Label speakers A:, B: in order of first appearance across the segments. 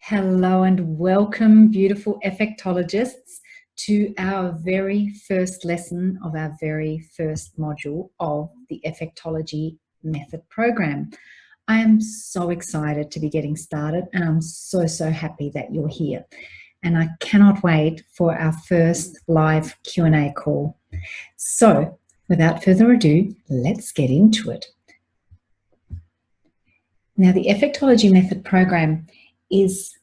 A: Hello and welcome, beautiful effectologists, to our very first lesson of our very first module of the Effectology Method program. I am so excited to be getting started, and I'm so happy that you're here. And I cannot wait for our first live Q&A call. So, without further ado, let's get into it. Now, the Effectology Method program is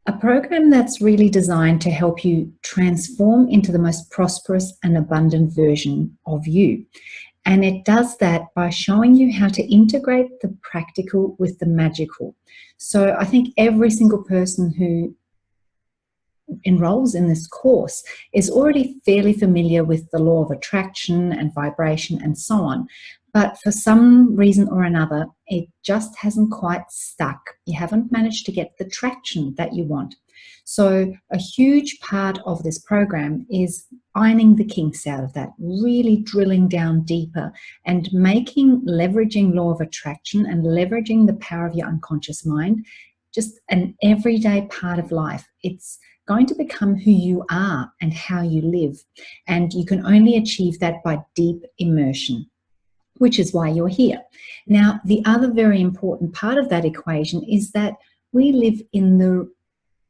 A: a program that's really designed to help you transform into the most prosperous and abundant version of you. And it does that by showing you how to integrate the practical with the magical. So I think every single person who enrolls in this course is already fairly familiar with the law of attraction and vibration and so on. But for some reason or another, it just hasn't quite stuck. You haven't managed to get the traction that you want. So a huge part of this program is ironing the kinks out of that, really drilling down deeper and leveraging law of attraction and leveraging the power of your unconscious mind just an everyday part of life. It's going to become who you are and how you live. And you can only achieve that by deep immersion, which is why you're here. Now, the other very important part of that equation is that we live in the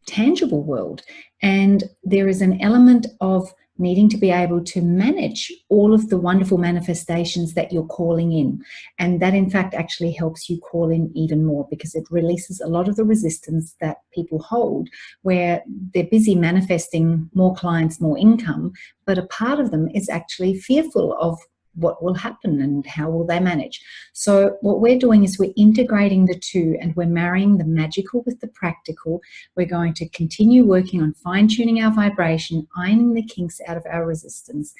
A: tangible world, and there is an element of needing to be able to manage all of the wonderful manifestations that you're calling in. And that, in fact, actually helps you call in even more, because it releases a lot of the resistance that people hold, where they're busy manifesting more clients, more income, but a part of them is actually fearful of what will happen and how will they manage. So what we're doing is we're integrating the two, and we're marrying the magical with the practical. We're going to continue working on fine-tuning our vibration, ironing the kinks out of our resistance,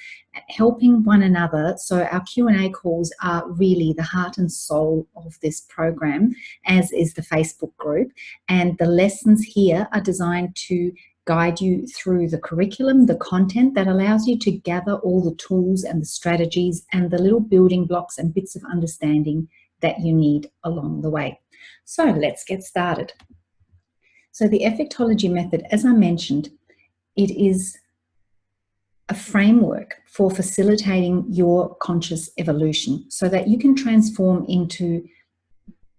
A: helping one another. So our Q&A calls are really the heart and soul of this program, as is the Facebook group. And the lessons here are designed to guide you through the curriculum, the content that allows you to gather all the tools and the strategies and the little building blocks and bits of understanding that you need along the way. So let's get started. So the Effectology Method, as I mentioned, it is a framework for facilitating your conscious evolution so that you can transform into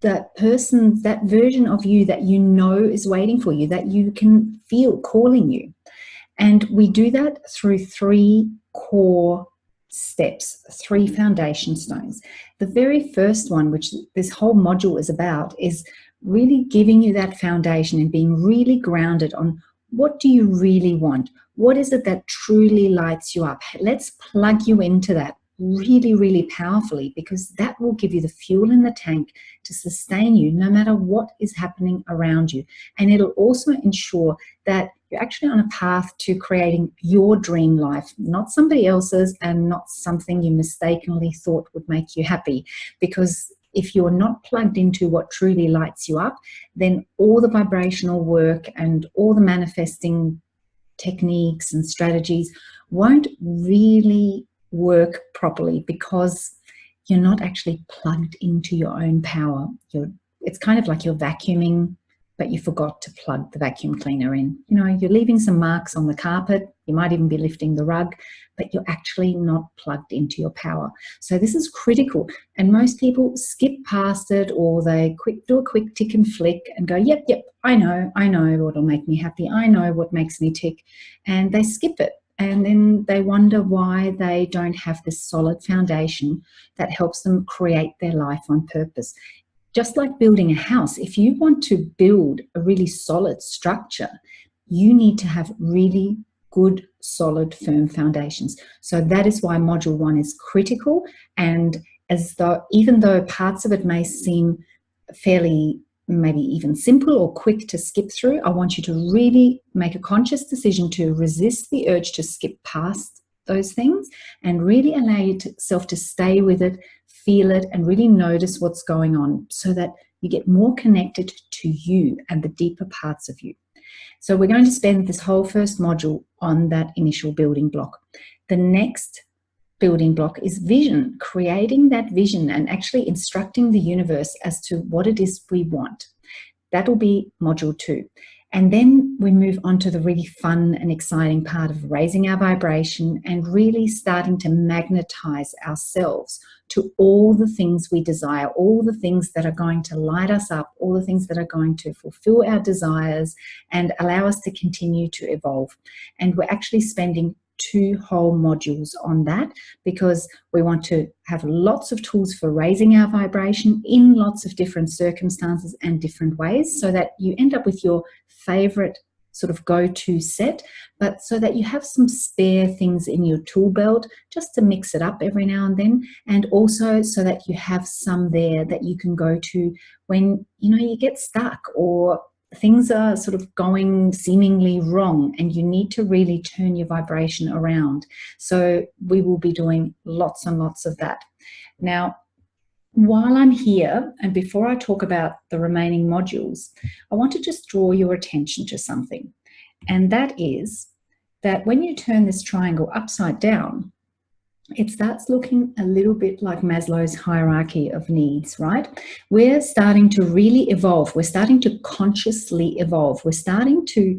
A: that person, that version of you that you know is waiting for you, that you can feel calling you. And we do that through three core steps, three foundation stones. The very first one, which this whole module is about, is really giving you that foundation and being really grounded on what do you really want? What is it that truly lights you up? Let's plug you into that really powerfully, because that will give you the fuel in the tank to sustain you no matter what is happening around you. And it'll also ensure that you're actually on a path to creating your dream life, not somebody else's and not something you mistakenly thought would make you happy. Because if you're not plugged into what truly lights you up, then all the vibrational work and all the manifesting techniques and strategies won't really work properly, because you're not actually plugged into your own power. It's kind of like you're vacuuming, but you forgot to plug the vacuum cleaner in. You know, you're leaving some marks on the carpet, you might even be lifting the rug, but you're actually not plugged into your power. So this is critical, and most people skip past it, or they do a quick tick and flick and go, yep, I know what'll make me happy, I know what makes me tick, and they skip it. And then they wonder why they don't have this solid foundation that helps them create their life on purpose. Just like building a house, if you want to build a really solid structure, you need to have really good, solid, firm foundations. So that is why Module 1 is critical. And even though parts of it may seem fairly maybe even simple or quick to skip through, I want you to really make a conscious decision to resist the urge to skip past those things and really allow yourself to stay with it, feel it, and really notice what's going on, so that you get more connected to you and the deeper parts of you. So we're going to spend this whole first module on that initial building block. The next building block is vision, creating that vision and actually instructing the universe as to what it is we want. That'll be module 2. And then we move on to the really fun and exciting part of raising our vibration and really starting to magnetize ourselves to all the things we desire, all the things that are going to light us up, all the things that are going to fulfill our desires and allow us to continue to evolve. And we're actually spending 2 whole modules on that, because we want to have lots of tools for raising our vibration in lots of different circumstances and different ways, so that you end up with your favorite sort of go-to set, but so that you have some spare things in your tool belt just to mix it up every now and then, and also so that you have some there that you can go to when you get stuck or things are sort of going seemingly wrong and you need to really turn your vibration around. So we will be doing lots and lots of that. Now, while I'm here, and before I talk about the remaining modules, I want to just draw your attention to something. And that is that when you turn this triangle upside down, it starts looking a little bit like Maslow's hierarchy of needs, right? We're starting to really evolve. We're starting to consciously evolve. We're starting to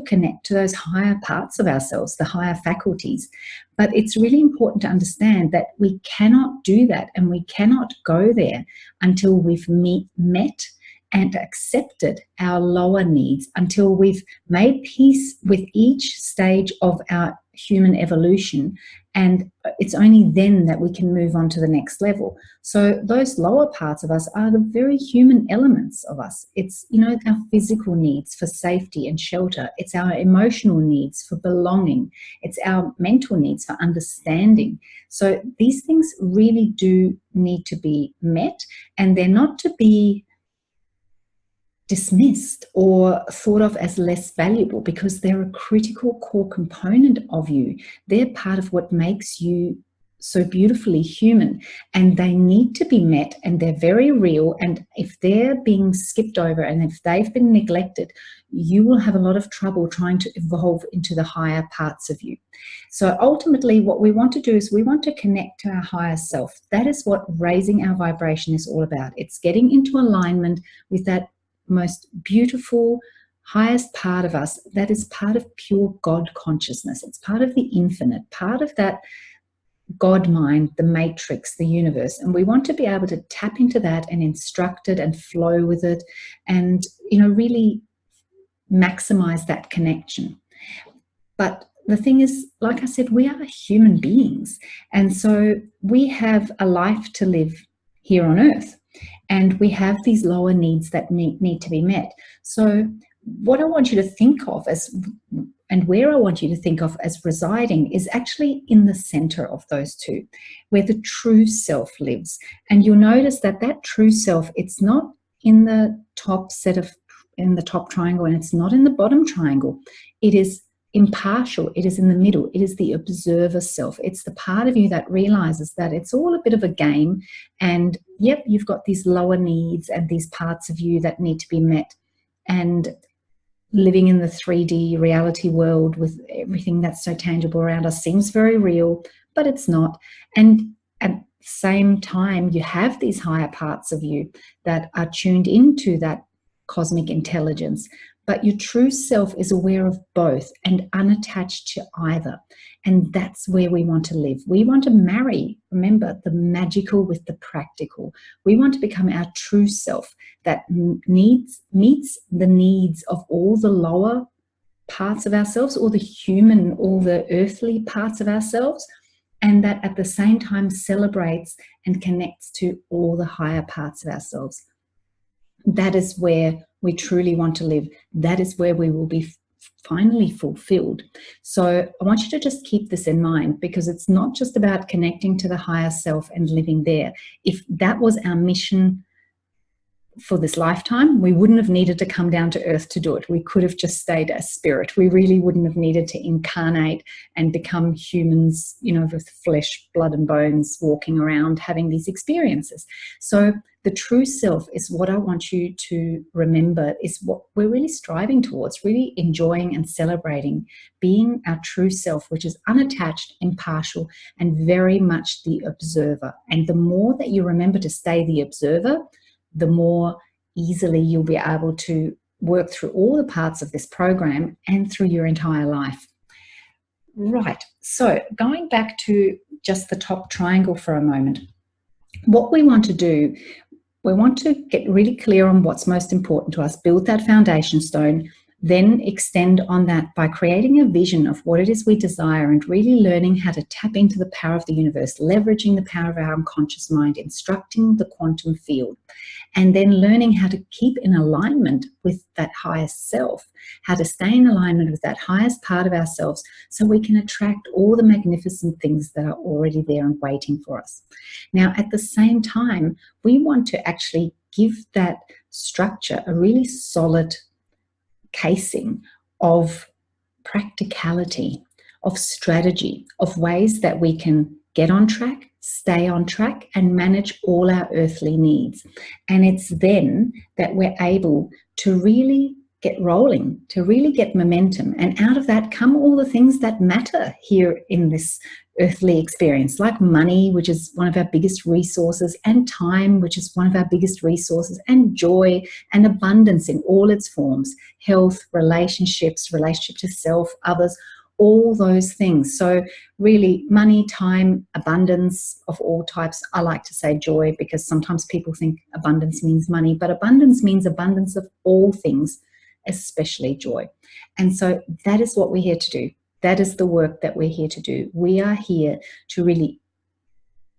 A: connect to those higher parts of ourselves, the higher faculties. But it's really important to understand that we cannot do that and we cannot go there until we've met and accepted our lower needs, until we've made peace with each stage of our human evolution. And it's only then that we can move on to the next level. So those lower parts of us are the very human elements of us. It's, our physical needs for safety and shelter. It's our emotional needs for belonging. It's our mental needs for understanding. So these things really do need to be met, and they're not to be dismissed or thought of as less valuable, because they're a critical core component of you. They're part of what makes you so beautifully human, and they need to be met, and they're very real. And if they're being skipped over and if they've been neglected, you will have a lot of trouble trying to evolve into the higher parts of you. So ultimately what we want to do is we want to connect to our higher self. That is what raising our vibration is all about. It's getting into alignment with that most beautiful, highest part of us that is part of pure God consciousness. It's part of the infinite, part of that God mind, the matrix, the universe. And we want to be able to tap into that and instruct it and flow with it and, really maximize that connection. But the thing is, like I said, we are human beings. And so we have a life to live here on earth. And we have these lower needs that need to be met. So what I want you to think of and where I want you to think of as residing is actually in the center of those two, where the true self lives. And you'll notice that true self, it's not in the top triangle, and it's not in the bottom triangle. It is impartial. It is in the middle. It is the observer self. It's the part of you that realizes that it's all a bit of a game, and yep, you've got these lower needs and these parts of you that need to be met. And living in the 3D reality world with everything that's so tangible around us seems very real, but it's not. And at the same time, you have these higher parts of you that are tuned into that cosmic intelligence. But your true self is aware of both and unattached to either. And that's where we want to live. We want to marry, remember, the magical with the practical. We want to become our true self that meets the needs of all the lower parts of ourselves, all the human, all the earthly parts of ourselves, and that at the same time celebrates and connects to all the higher parts of ourselves. That is where we truly want to live. That is where we will be finally fulfilled. So I want you to just keep this in mind, because it's not just about connecting to the higher self and living there. If that was our mission for this lifetime, we wouldn't have needed to come down to earth to do it. We could have just stayed as spirit. We really wouldn't have needed to incarnate and become humans, with flesh, blood and bones, walking around having these experiences. So the true self is what I want you to remember, is what we're really striving towards, really enjoying and celebrating, being our true self, which is unattached, impartial, and very much the observer. And the more that you remember to stay the observer, the more easily you'll be able to work through all the parts of this program and through your entire life. Right, so going back to just the top triangle for a moment, what we want to do, we want to get really clear on what's most important to us, build that foundation stone, then extend on that by creating a vision of what it is we desire and really learning how to tap into the power of the universe, leveraging the power of our unconscious mind, instructing the quantum field, and then learning how to keep in alignment with that highest self, how to stay in alignment with that highest part of ourselves so we can attract all the magnificent things that are already there and waiting for us. Now, at the same time, we want to actually give that structure a really solid casing of practicality, of strategy, of ways that we can get on track, stay on track, and manage all our earthly needs. And it's then that we're able to really get rolling, to really get momentum. And out of that come all the things that matter here in this earthly experience, like money, which is one of our biggest resources, and time, which is one of our biggest resources, and joy and abundance in all its forms, health, relationships, relationship to self, others, all those things. So really money, time, abundance of all types. I like to say joy because sometimes people think abundance means money, but abundance means abundance of all things, especially joy. And so that is what we're here to do. That is the work that we're here to do. We are here to really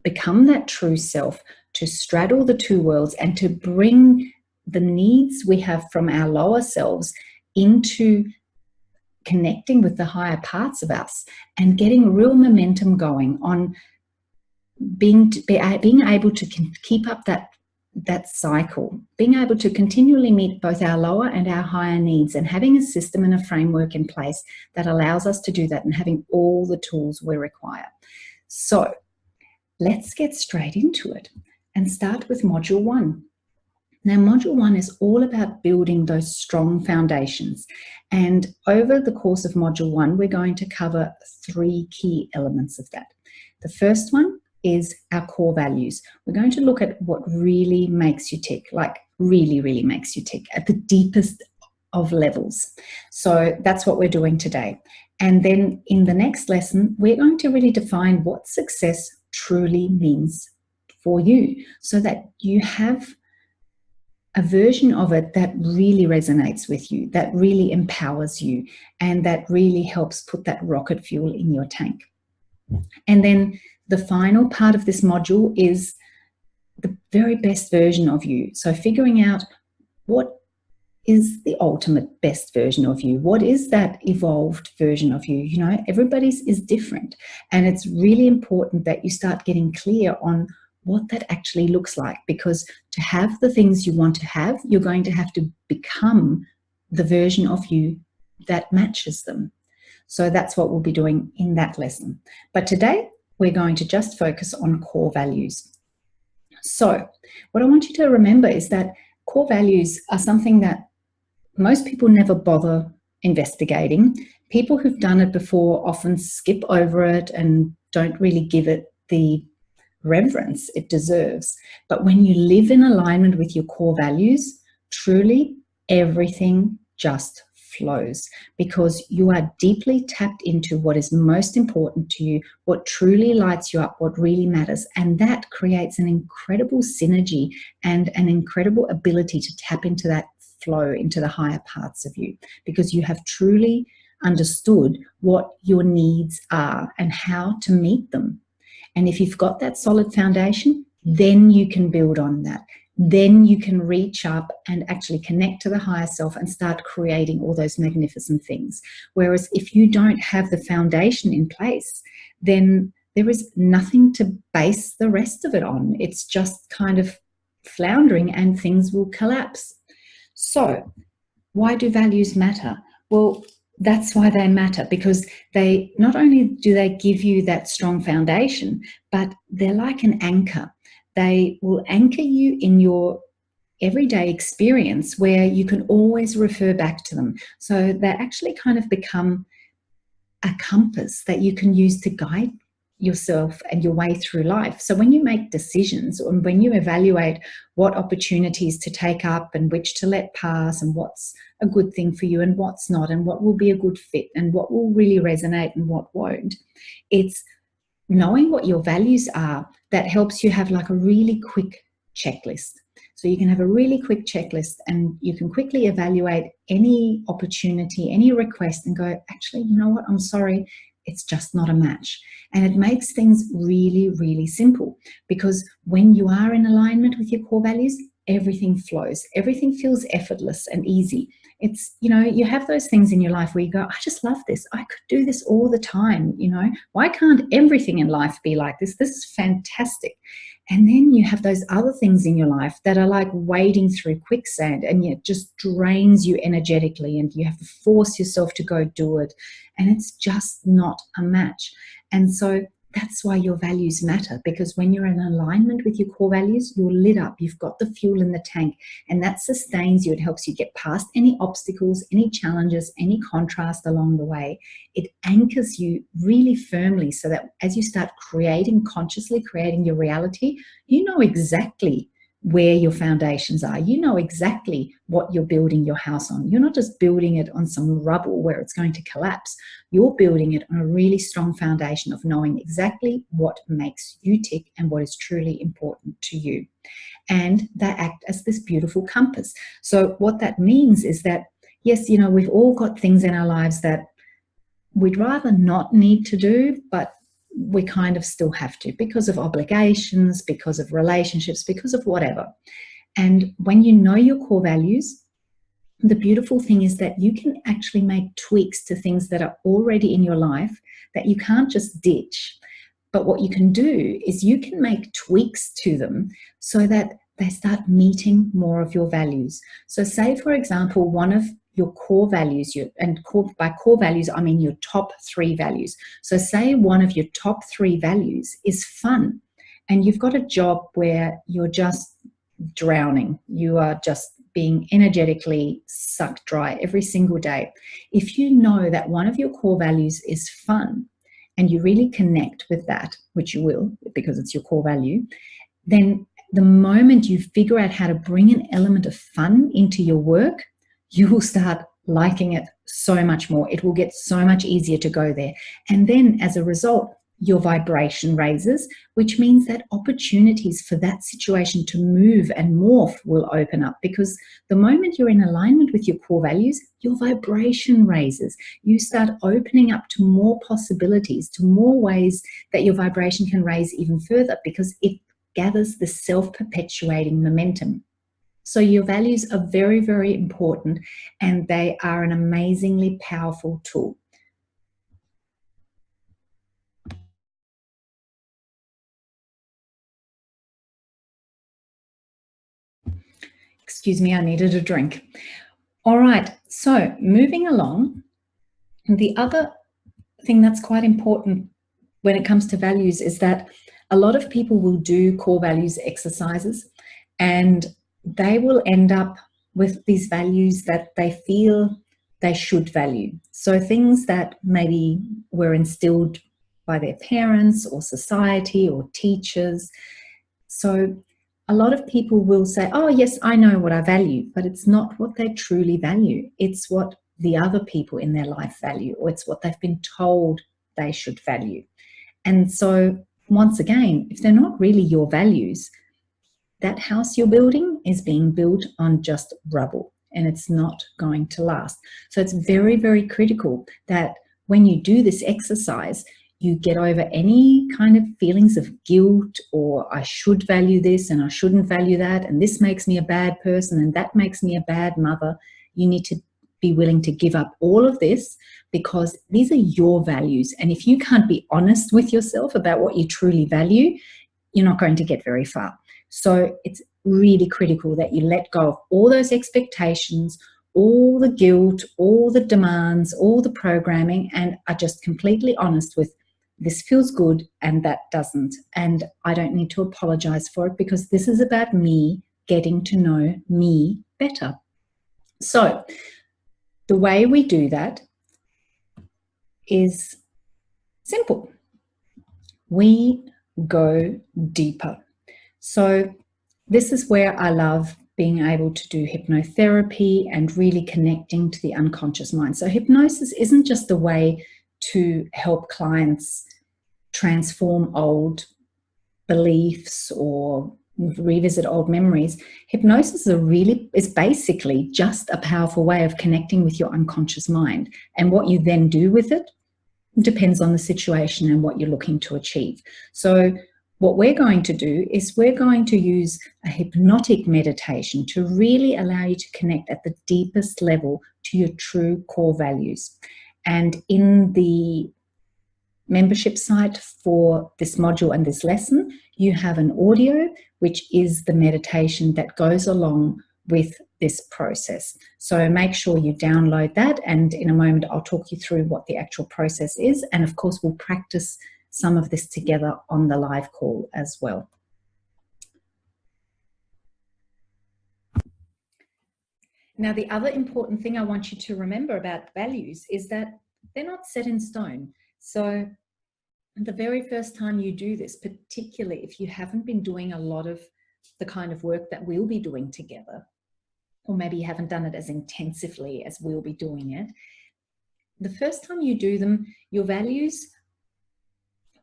A: become that true self, to straddle the two worlds and to bring the needs we have from our lower selves into connecting with the higher parts of us and getting real momentum going on being able to keep up that cycle, being able to continually meet both our lower and our higher needs, and having a system and a framework in place that allows us to do that, and having all the tools we require. So let's get straight into it and start with module 1. Now, module 1 is all about building those strong foundations. And over the course of module 1, we're going to cover 3 key elements of that. The first one is our core values. We're going to look at what really makes you tick, like really, really makes you tick at the deepest of levels. So that's what we're doing today. And then in the next lesson, we're going to really define what success truly means for you so that you have a version of it that really resonates with you, that really empowers you, and that really helps put that rocket fuel in your tank. And then the final part of this module is the very best version of you. So figuring out what is the ultimate best version of you. What is that evolved version of you? You know, everybody's is different. And it's really important that you start getting clear on what that actually looks like, because to have the things you want to have, you're going to have to become the version of you that matches them. So that's what we'll be doing in that lesson. But today, we're going to just focus on core values. So what I want you to remember is that core values are something that most people never bother investigating. People who've done it before often skip over it and don't really give it the reverence it deserves. But when you live in alignment with your core values, truly everything just flows, because you are deeply tapped into what is most important to you, what truly lights you up, what really matters. And that creates an incredible synergy and an incredible ability to tap into that flow, into the higher parts of you, because you have truly understood what your needs are and how to meet them. And if you've got that solid foundation, then you can build on that. Then you can reach up and actually connect to the higher self and start creating all those magnificent things. Whereas if you don't have the foundation in place, then there is nothing to base the rest of it on. It's just kind of floundering and things will collapse. So why do values matter? Well, that's why they matter, because they not only do they give you that strong foundation, but they're like an anchor. They will anchor you in your everyday experience where you can always refer back to them. So they actually kind of become a compass that you can use to guide yourself and your way through life. So when you make decisions and when you evaluate what opportunities to take up and which to let pass and what's a good thing for you and what's not and what will be a good fit and what will really resonate and what won't, it's knowing what your values are that helps you have like a really quick checklist. So you can have a really quick checklist and you can quickly evaluate any opportunity, any request and go, actually, you know what, I'm sorry, it's just not a match. And it makes things really, really simple, because when you are in alignment with your core values, everything flows. Everything feels effortless and easy. It's, you know, you have those things in your life where you go, I just love this. I could do this all the time. You know, why can't everything in life be like this? This is fantastic. And then you have those other things in your life that are like wading through quicksand and it just drains you energetically and you have to force yourself to go do it. And it's just not a match. And so that's why your values matter, because when you're in alignment with your core values, you're lit up, you've got the fuel in the tank, and that sustains you. It helps you get past any obstacles, any challenges, any contrast along the way. It anchors you really firmly so that as you start consciously creating your reality, you know exactly where your foundations are. You know exactly what you're building your house on. You're not just building it on some rubble where it's going to collapse. You're building it on a really strong foundation of knowing exactly what makes you tick and what is truly important to you. And they act as this beautiful compass. So what that means is that, yes, you know, we've all got things in our lives that we'd rather not need to do, but we kind of still have to because of obligations, because of relationships, because of whatever. And when you know your core values, the beautiful thing is that you can actually make tweaks to things that are already in your life that you can't just ditch. But what you can do is you can make tweaks to them so that they start meeting more of your values. So say, for example, one of your core values, by core values, I mean your top 3 values. So say one of your top 3 values is fun, and you've got a job where you're just drowning. You are just being energetically sucked dry every single day. If you know that one of your core values is fun, and you really connect with that, which you will because it's your core value, then the moment you figure out how to bring an element of fun into your work, you will start liking it so much more. It will get so much easier to go there. And then as a result, your vibration raises, which means that opportunities for that situation to move and morph will open up, because the moment you're in alignment with your core values, your vibration raises. You start opening up to more possibilities, to more ways that your vibration can raise even further, because it gathers the self-perpetuating momentum. So your values are very, very important, and they are an amazingly powerful tool. Excuse me, I needed a drink. All right, so moving along, the other thing that's quite important when it comes to values is that a lot of people will do core values exercises, and they will end up with these values that they feel they should value. So things that maybe were instilled by their parents or society or teachers. So a lot of people will say, oh, yes, I know what I value, but it's not what they truly value. It's what the other people in their life value, or it's what they've been told they should value. And so once again, if they're not really your values, that house you're building is being built on just rubble, and it's not going to last. So it's very, very critical that when you do this exercise, you get over any kind of feelings of guilt, or I should value this and I shouldn't value that, and this makes me a bad person and that makes me a bad mother. You need to be willing to give up all of this, because these are your values. And if you can't be honest with yourself about what you truly value, you're not going to get very far. So it's really critical that you let go of all those expectations, all the guilt, all the demands, all the programming, and are just completely honest with, this feels good and that doesn't. And I don't need to apologize for it, because this is about me getting to know me better. So the way we do that is simple. we go deeper. So this is where I love being able to do hypnotherapy and really connecting to the unconscious mind. So hypnosis isn't just a way to help clients transform old beliefs or revisit old memories. Hypnosis is basically just a powerful way of connecting with your unconscious mind. And what you then do with it depends on the situation and what you're looking to achieve. So what we're going to do is we're going to use a hypnotic meditation to really allow you to connect at the deepest level to your true core values. And in the membership site for this module and this lesson, you have an audio, which is the meditation that goes along with this process. So make sure you download that, and in a moment I'll talk you through what the actual process is, and of course we'll practice some of this together on the live call as well. Now, the other important thing I want you to remember about values is that they're not set in stone. So the very first time you do this, particularly if you haven't been doing a lot of the kind of work that we'll be doing together, or maybe you haven't done it as intensively as we'll be doing it, the first time you do them, your values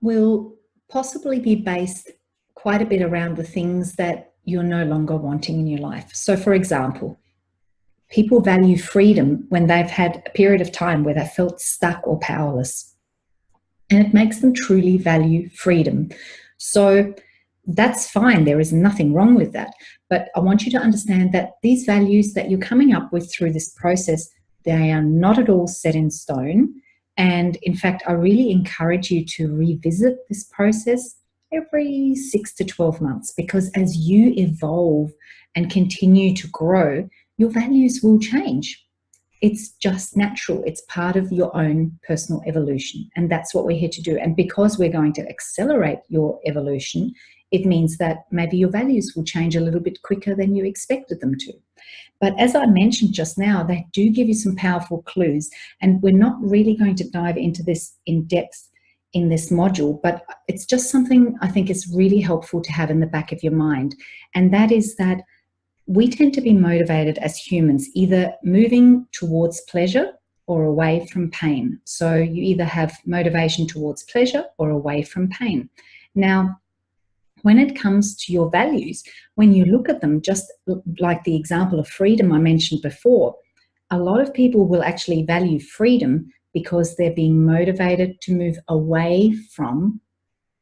A: will possibly be based quite a bit around the things that you're no longer wanting in your life. So for example, people value freedom when they've had a period of time where they felt stuck or powerless. And it makes them truly value freedom. So that's fine. There is nothing wrong with that. But I want you to understand that these values that you're coming up with through this process, they are not at all set in stone. And in fact, I really encourage you to revisit this process every 6 to 12 months, because as you evolve and continue to grow, your values will change. It's just natural. It's part of your own personal evolution. And that's what we're here to do. And because we're going to accelerate your evolution, it means that maybe your values will change a little bit quicker than you expected them to. But as I mentioned just now, they do give you some powerful clues. And we're not really going to dive into this in depth in this module, but it's just something I think is really helpful to have in the back of your mind. And that is that we tend to be motivated as humans, either moving towards pleasure or away from pain. So you either have motivation towards pleasure or away from pain. Now, when it comes to your values, when you look at them, just like the example of freedom I mentioned before, a lot of people will actually value freedom because they're being motivated to move away from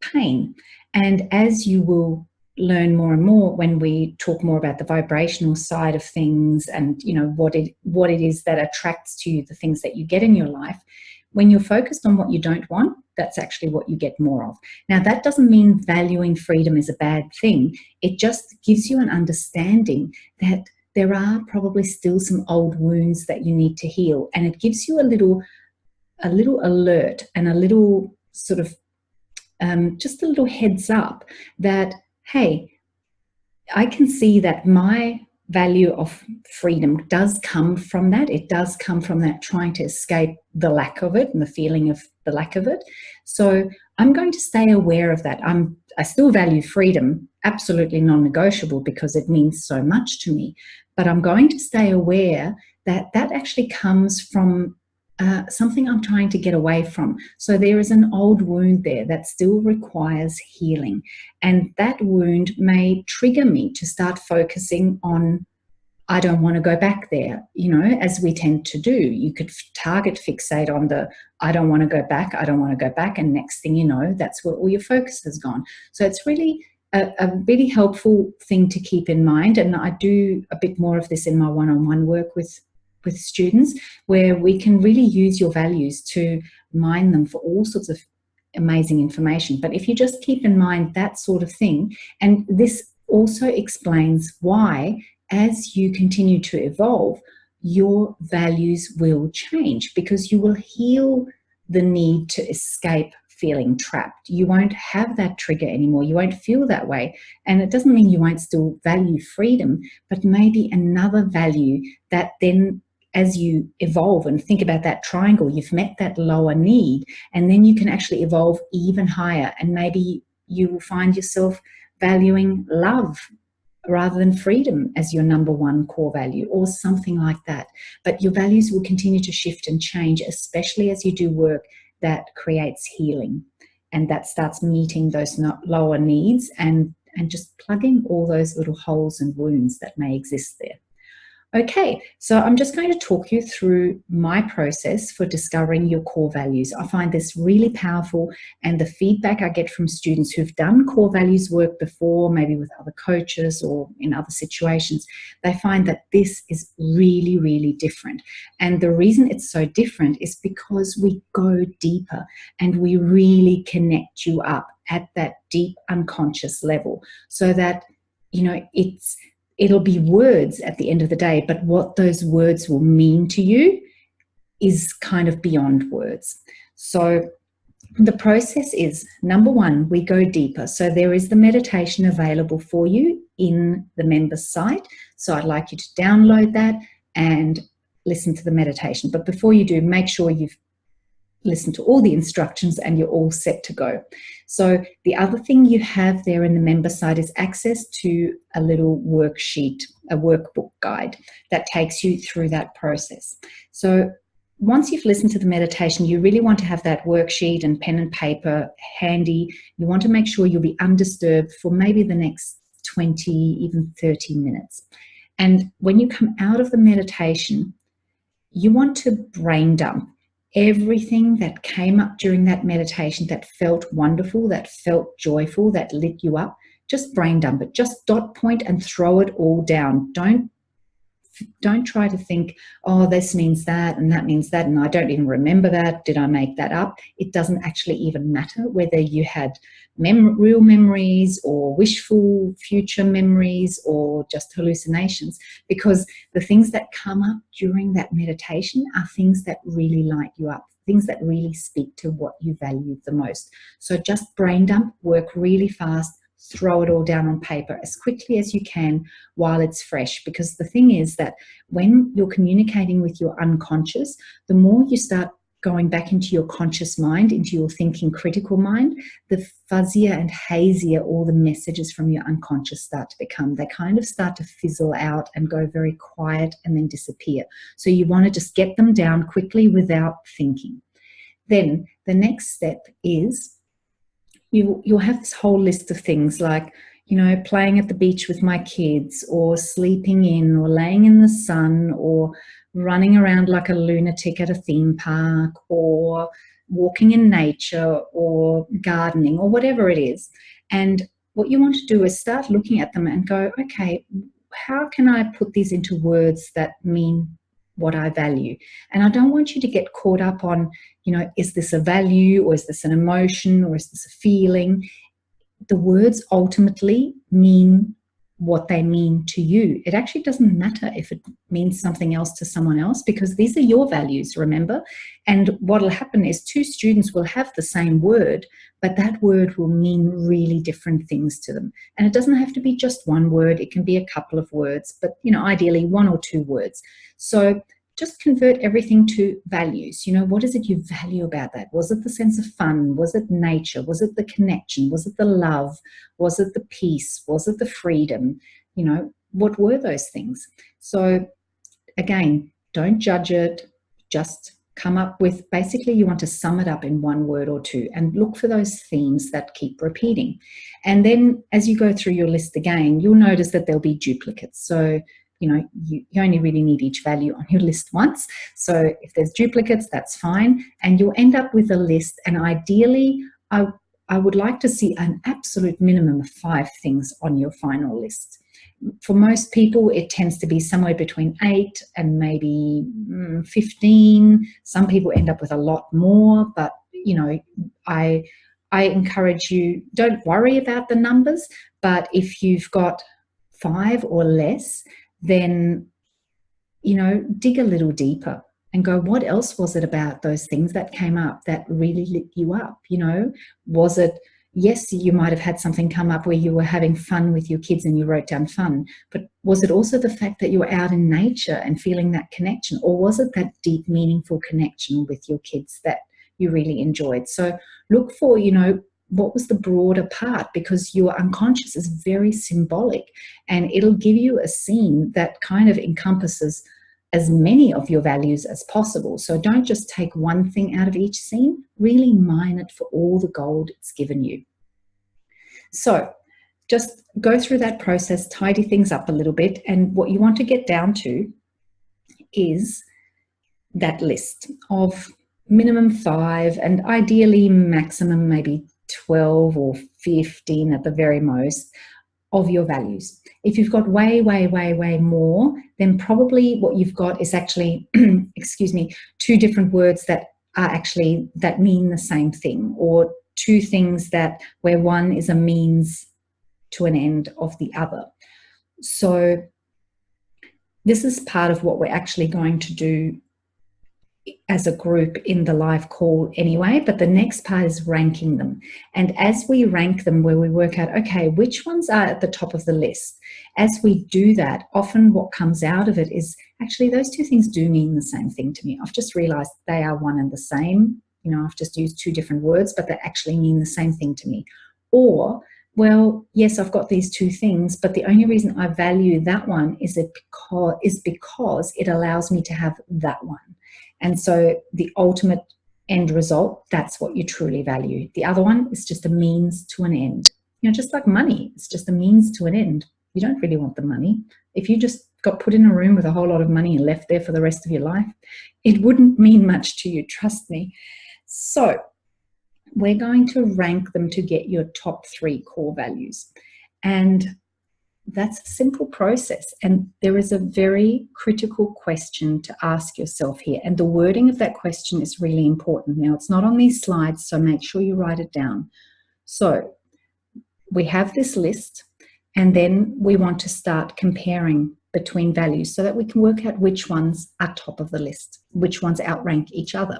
A: pain. And as you will learn more and more when we talk more about the vibrational side of things and what it is that attracts to you, the things that you get in your life, when you're focused on what you don't want, that's actually what you get more of. Now, that doesn't mean valuing freedom is a bad thing. It just gives you an understanding that there are probably still some old wounds that you need to heal, and it gives you a little alert and a little sort of just a little heads up that, hey, I can see that my value of freedom does come from that. It does come from that trying to escape the lack of it and the feeling of the lack of it. So I'm going to stay aware of that. I still value freedom, absolutely non-negotiable, because it means so much to me. But I'm going to stay aware that that actually comes from something I'm trying to get away from. So there is an old wound there that still requires healing. And that wound may trigger me to start focusing on, I don't want to go back there, as we tend to do. You could target fixate on the, I don't want to go back, I don't want to go back. And next thing you know, that's where all your focus has gone. So it's really a really helpful thing to keep in mind. And I do a bit more of this in my one-on-one work with students, where we can really use your values to mine them for all sorts of amazing information. But if you just keep in mind that sort of thing, and this also explains why, as you continue to evolve, your values will change, because you will heal the need to escape feeling trapped. You won't have that trigger anymore. You won't feel that way. And it doesn't mean you won't still value freedom, but maybe another value that then as you evolve and think about that triangle, you've met that lower need, and then you can actually evolve even higher, and maybe you will find yourself valuing love rather than freedom as your number one core value, or something like that. But your values will continue to shift and change, especially as you do work that creates healing and that starts meeting those lower needs and just plugging all those little holes and wounds that may exist there. Okay, so I'm just going to talk you through my process for discovering your core values. I find this really powerful, and the feedback I get from students who've done core values work before, maybe with other coaches or in other situations, they find that this is really, really different. And the reason it's so different is because we go deeper and we really connect you up at that deep unconscious level, so that, you know, it'll be words at the end of the day, but what those words will mean to you is kind of beyond words. So the process is, number one, we go deeper. So there is the meditation available for you in the members site. So I'd like you to download that and listen to the meditation. But before you do, make sure you've listen to all the instructions and you're all set to go. So the other thing you have there in the member site is access to a little worksheet, a workbook guide that takes you through that process. So once you've listened to the meditation, you really want to have that worksheet and pen and paper handy. You want to make sure you'll be undisturbed for maybe the next 20, even 30 minutes. And when you come out of the meditation, you want to brain dump everything that came up during that meditation that felt wonderful, that felt joyful, that lit you up. Just brain dump it. Just dot point and throw it all down. Don't try to think, oh, this means that and that means that, and I don't even remember that. Did I make that up? It doesn't actually even matter whether you had real memories or wishful future memories or just hallucinations, because the things that come up during that meditation are things that really light you up, things that really speak to what you value the most. So just brain dump, work really fast, throw it all down on paper as quickly as you can while it's fresh. Because the thing is that when you're communicating with your unconscious, the more you start going back into your conscious mind, into your thinking critical mind, the fuzzier and hazier all the messages from your unconscious start to become. They kind of start to fizzle out and go very quiet and then disappear. So you want to just get them down quickly without thinking. Then the next step is you'll have this whole list of things like, you know, playing at the beach with my kids, or sleeping in, or laying in the sun, or running around like a lunatic at a theme park, or walking in nature, or gardening, or whatever it is. And what you want to do is start looking at them and go, okay, how can I put these into words that mean what I value? And I don't want you to get caught up on, you know, is this a value, or is this an emotion, or is this a feeling? The words ultimately mean what they mean to you. It actually doesn't matter if it means something else to someone else, because these are your values, remember? And what will happen is two students will have the same word, but that word will mean really different things to them. And it doesn't have to be just one word. It can be a couple of words, but, you know, ideally 1 or 2 words. So just convert everything to values. You know, what is it you value about that? Was it the sense of fun? Was it nature? Was it the connection? Was it the love? Was it the peace? Was it the freedom? You know, what were those things? So again, don't judge it. Just come up with, basically you want to sum it up in 1 word or 2, and look for those themes that keep repeating. And then as you go through your list again, you'll notice that there'll be duplicates. So you know, you only really need each value on your list once. So if there's duplicates, that's fine. And you'll end up with a list. And ideally, I would like to see an absolute minimum of 5 things on your final list. For most people, it tends to be somewhere between 8 and maybe 15. Some people end up with a lot more, but, you know, I encourage you, don't worry about the numbers, but if you've got 5 or less, then, you know, dig a little deeper and go, what else was it about those things that came up that really lit you up? You know, was it, yes, you might have had something come up where you were having fun with your kids and you wrote down fun, but was it also the fact that you were out in nature and feeling that connection, or was it that deep, meaningful connection with your kids that you really enjoyed? So look for, what was the broader part, because your unconscious is very symbolic and it'll give you a scene that kind of encompasses as many of your values as possible. So don't just take one thing out of each scene, really mine it for all the gold it's given you. So just go through that process, tidy things up a little bit, and what you want to get down to is that list of minimum 5 and ideally maximum maybe 12 or 15 at the very most of your values. If you've got way more, then probably what you've got is actually, excuse me, 2 different words that mean the same thing, or 2 things where one is a means to an end of the other. So this is part of what we're actually going to do as a group in the live call anyway, but the next part is ranking them. And as we rank them, where we work out, okay, which ones are at the top of the list? As we do that, often what comes out of it is actually those 2 things do mean the same thing to me. I've just realized they are one and the same. I've just used 2 different words, but they actually mean the same thing to me. Or, well, yes, I've got these 2 things, but the only reason I value that one is because it allows me to have that one. And so the ultimate end result, that's what you truly value. The other one is just a means to an end. Just like money, it's just a means to an end. You don't really want the money. If you just got put in a room with a whole lot of money and left there for the rest of your life, it wouldn't mean much to you, trust me. So we're going to rank them to get your top 3 core values. And that's a simple process. And there is a very critical question to ask yourself here. And the wording of that question is really important. Now, it's not on these slides, so make sure you write it down. So we have this list, and then we want to start comparing between values so that we can work out which ones are top of the list, which ones outrank each other.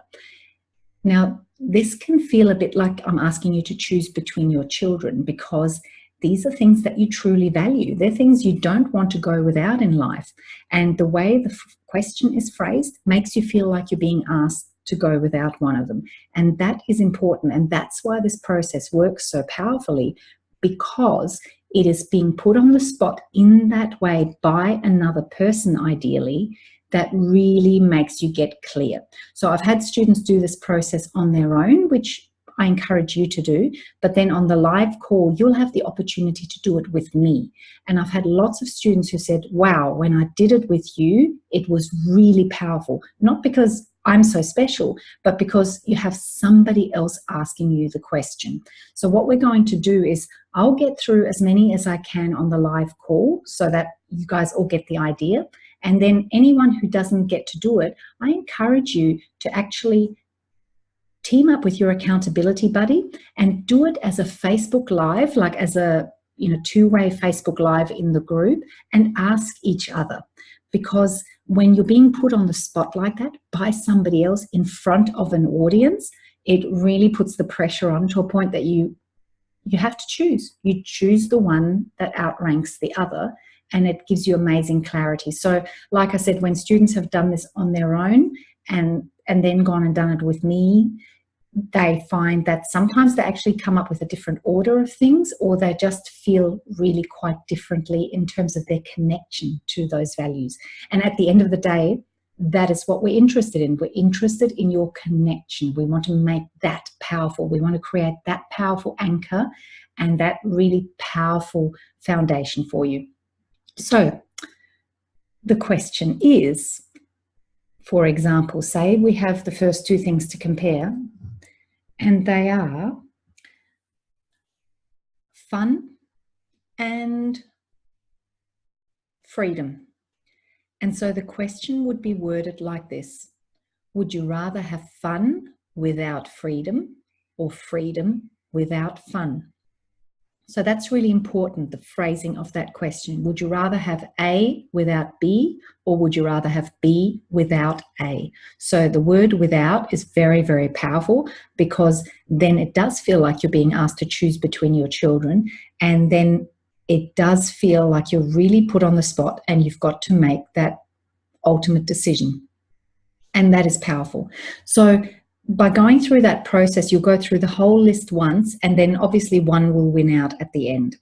A: Now, this can feel a bit like I'm asking you to choose between your children, because these are things that you truly value. They're things you don't want to go without in life. And the way the question is phrased makes you feel like you're being asked to go without one of them. And that is important. And that's why this process works so powerfully, because it is being put on the spot in that way by another person, ideally, that really makes you get clear. So I've had students do this process on their own, which I encourage you to do, but then on the live call, you'll have the opportunity to do it with me. And I've had lots of students who said, wow, when I did it with you, it was really powerful. Not because I'm so special, but because you have somebody else asking you the question. So what we're going to do is I'll get through as many as I can on the live call so that you guys all get the idea. And then anyone who doesn't get to do it, I encourage you to actually team up with your accountability buddy and do it as a Facebook Live, like as a 2-way Facebook Live in the group, and ask each other. Because when you're being put on the spot like that by somebody else in front of an audience, it really puts the pressure on to a point that you have to choose. You choose the one that outranks the other, and it gives you amazing clarity. So like I said, when students have done this on their own and then gone and done it with me, they find that sometimes they actually come up with a different order of things, or they just feel really quite differently in terms of their connection to those values. And at the end of the day, that is what we're interested in. We're interested in your connection. We want to make that powerful. We want to create that powerful anchor and that really powerful foundation for you. So the question is, for example, say we have the first 2 things to compare, and they are fun and freedom. And so the question would be worded like this: would you rather have fun without freedom, or freedom without fun? So that's really important, the phrasing of that question. Would you rather have A without B, or would you rather have B without A? So the word without is very, very powerful, because then it does feel like you're being asked to choose between your children, and then it does feel like you're really put on the spot and you've got to make that ultimate decision. And that is powerful. So by going through that process, you'll go through the whole list once, and then obviously one will win out at the end.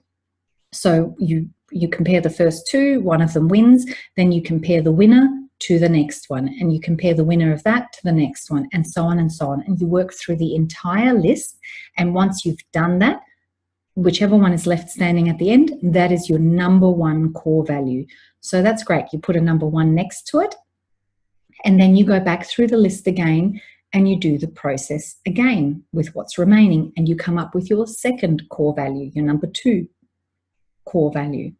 A: So you compare the first two, one of them wins, then you compare the winner to the next one, and you compare the winner of that to the next one, and so on and so on. And you work through the entire list, and once you've done that, whichever one is left standing at the end, that is your number one core value. So that's great. You put a number one next to it, and then you go back through the list again, and you do the process again with what's remaining, and you come up with your second core value, your number two core value.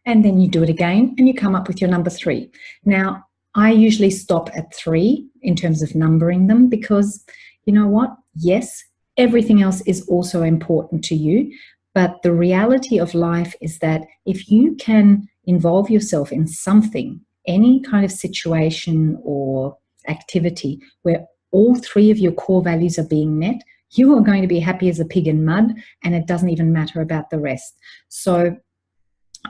A: And then you do it again, and you come up with your number three. Now, I usually stop at 3 in terms of numbering them, because you know what? Yes, everything else is also important to you, but the reality of life is that if you can involve yourself in something, any kind of situation or activity where all 3 of your core values are being met, you are going to be happy as a pig in mud, and it doesn't even matter about the rest. So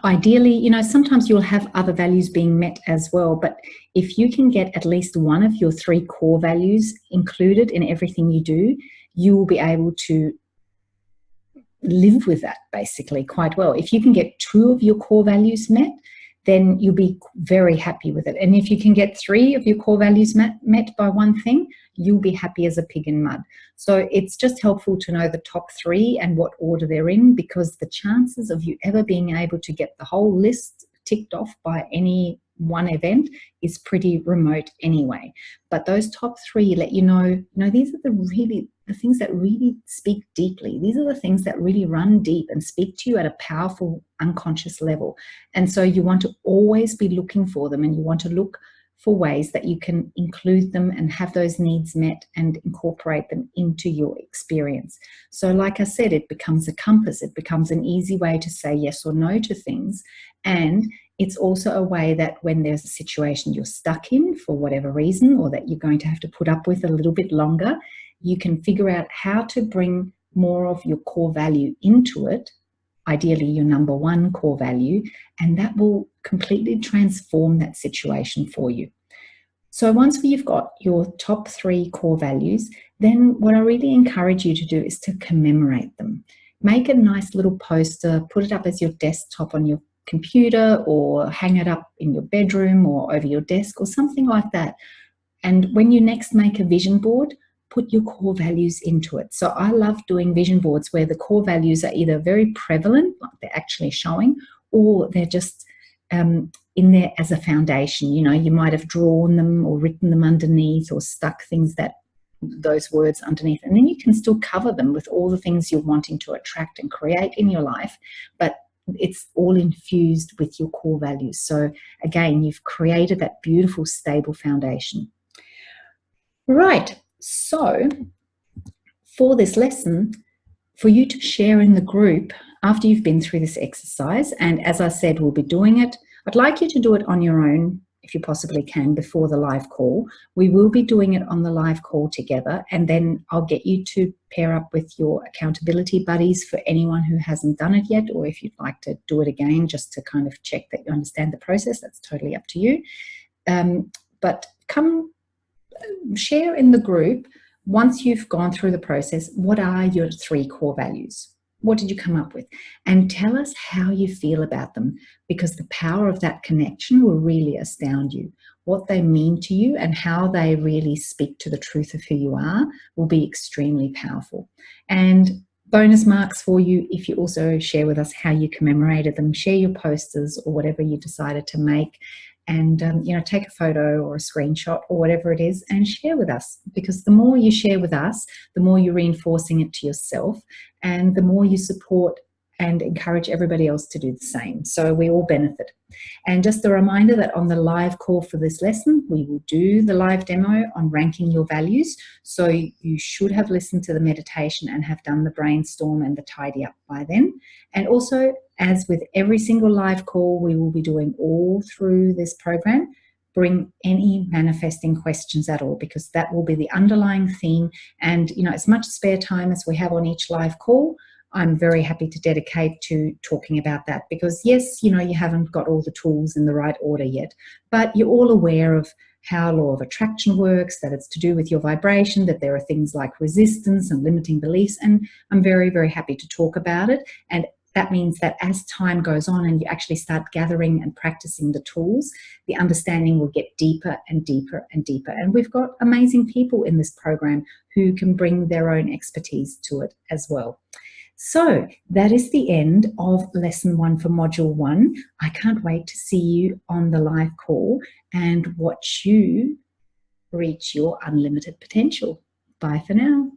A: ideally, you know, sometimes you'll have other values being met as well, but if you can get at least one of your 3 core values included in everything you do, you will be able to live with that basically quite well. If you can get 2 of your core values met, then you'll be very happy with it. And if you can get 3 of your core values met by one thing, you'll be happy as a pig in mud. So it's just helpful to know the top 3 and what order they're in, because the chances of you ever being able to get the whole list ticked off by any one event is pretty remote anyway. But those top 3 let you know, these are the things that really speak deeply. These are the things that really run deep and speak to you at a powerful unconscious level. And so you want to always be looking for them, and you want to look for ways that you can include them and have those needs met and incorporate them into your experience. So like I said, it becomes a compass. It becomes an easy way to say yes or no to things. And it's also a way that when there's a situation you're stuck in for whatever reason, or that you're going to have to put up with a little bit longer, you can figure out how to bring more of your core value into it, ideally your number one core value, and that will completely transform that situation for you. So once you've got your top 3 core values, then what I really encourage you to do is to commemorate them. Make a nice little poster, put it up as your desktop on your computer, or hang it up in your bedroom or over your desk or something like that. And when you next make a vision board, put your core values into it. So I love doing vision boards where the core values are either very prevalent, like they're actually showing, or they're just in there as a foundation. You might have drawn them or written them underneath, or stuck those words underneath, and then you can still cover them with all the things you're wanting to attract and create in your life, but it's all infused with your core values. So again, you've created that beautiful, stable foundation. Right. So for this lesson, for you to share in the group after you've been through this exercise, and as I said, we'll be doing it. I'd like you to do it on your own if you possibly can before the live call. We will be doing it on the live call together, and then I'll get you to pair up with your accountability buddies for anyone who hasn't done it yet, or if you'd like to do it again just to kind of check that you understand the process. That's totally up to you. But come share in the group, once you've gone through the process, what are your 3 core values? What did you come up with? And tell us how you feel about them, because the power of that connection will really astound you. What they mean to you and how they really speak to the truth of who you are will be extremely powerful. And bonus marks for you if you also share with us how you commemorated them. Share your posters or whatever you decided to make, and take a photo or a screenshot or whatever it is and share with us, because the more you share with us, the more you're reinforcing it to yourself, and the more you support and encourage everybody else to do the same. So we all benefit. And just a reminder that on the live call for this lesson, we will do the live demo on ranking your values. So you should have listened to the meditation and have done the brainstorm and the tidy up by then. And also, as with every single live call we will be doing all through this program, bring any manifesting questions at all, because that will be the underlying theme. And, you know, as much spare time as we have on each live call, I'm very happy to dedicate to talking about that, because yes, you know, you haven't got all the tools in the right order yet, but you're all aware of how law of attraction works, that it's to do with your vibration, that there are things like resistance and limiting beliefs, and I'm very, very happy to talk about it. And that means that as time goes on and you actually start gathering and practicing the tools, the understanding will get deeper and deeper and deeper. And we've got amazing people in this program who can bring their own expertise to it as well. So that is the end of lesson 1 for module 1. I can't wait to see you on the live call and watch you reach your unlimited potential. Bye for now.